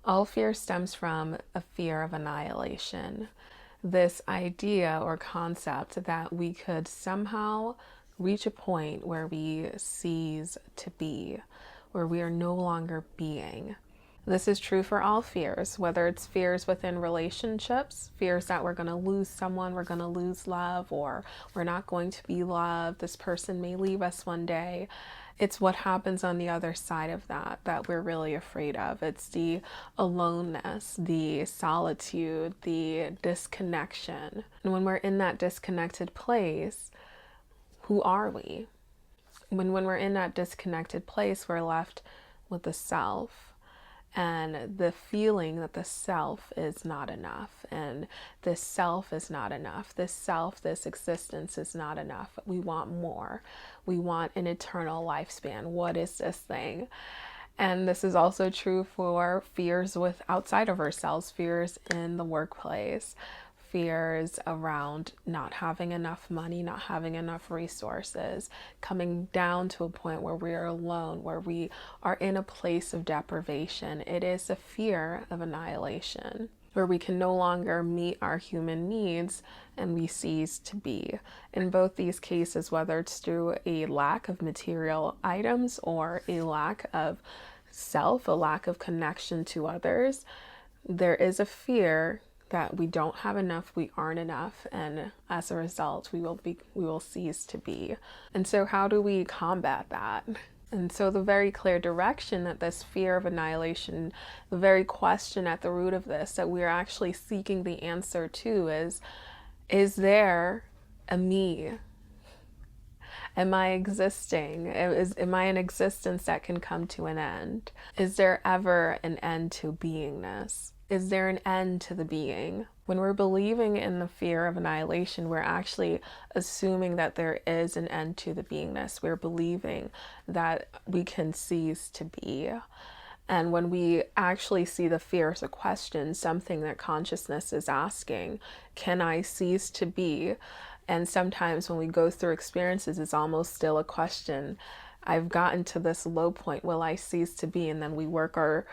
All fear stems from a fear of annihilation. This idea or concept that we could somehow reach a point where we cease to be, where we are no longer being. This is true for all fears, whether it's fears within relationships, fears that we're going to lose someone, we're going to lose love, or we're not going to be loved, this person may leave us one day. It's what happens on the other side of that we're really afraid of. It's the aloneness, the solitude, the disconnection. And when we're in that disconnected place, who are we? When we're in that disconnected place, we're left with the self and the feeling that the self is not enough, and this self is not enough. This self, this existence is not enough. We want more. We want an eternal lifespan. What is this thing? And this is also true for fears with outside of ourselves, fears in the workplace, fears around not having enough money, not having enough resources, coming down to a point where we are alone, where we are in a place of deprivation. It is a fear of annihilation, where we can no longer meet our human needs and we cease to be. In both these cases, whether it's through a lack of material items or a lack of self, a lack of connection to others, there is a fear that we don't have enough, we aren't enough, and as a result, we will cease to be. And so how do we combat that? And so the very clear direction that this fear of annihilation, the very question at the root of this that we're actually seeking the answer to is there a me? Am I existing? Am I an existence that can come to an end? Is there ever an end to beingness? Is there an end to the being? When we're believing in the fear of annihilation, we're actually assuming that there is an end to the beingness. We're believing that we can cease to be. And when we actually see the fear as a question, something that consciousness is asking, can I cease to be? And sometimes when we go through experiences, it's almost still a question. I've gotten to this low point, will I cease to be? And then we work our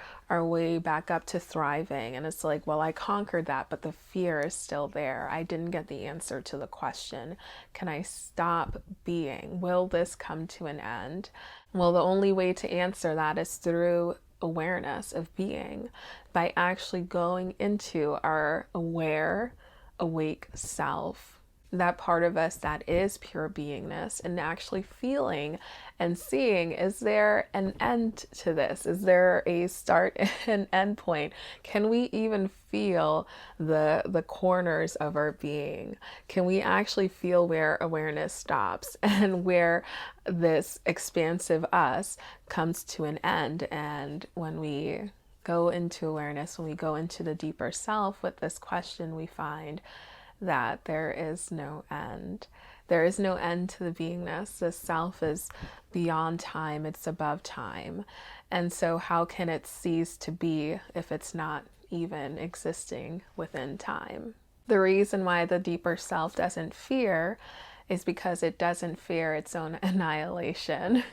way back up to thriving. And it's like, well, I conquered that, but the fear is still there. I didn't get the answer to the question. Can I stop being? Will this come to an end? Well, the only way to answer that is through awareness of being, by actually going into our aware, awake self, that part of us that is pure beingness, and actually feeling and seeing, is there an end to this? Is there a start and end point? Can we even feel the corners of our being? Can we actually feel where awareness stops and where this expansive us comes to an end? And when we go into awareness, when we go into the deeper self with this question, we find that there is no end. There is no end to the beingness. The self is beyond time, it's above time. And so how can it cease to be if it's not even existing within time? The reason why the deeper self doesn't fear is because it doesn't fear its own annihilation.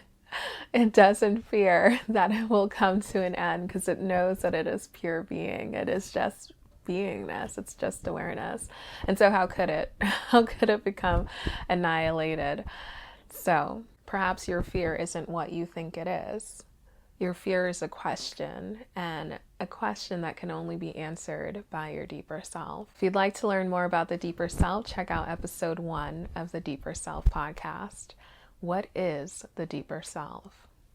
It doesn't fear that it will come to an end because it knows that it is pure being. It is just beingness. It's just awareness. And so how could it become annihilated? So perhaps your fear isn't what you think it is. Your fear is a question, and a question that can only be answered by your deeper self. If you'd like to learn more about the deeper self, check out episode 1 of the Deeper Self podcast. What is the deeper self?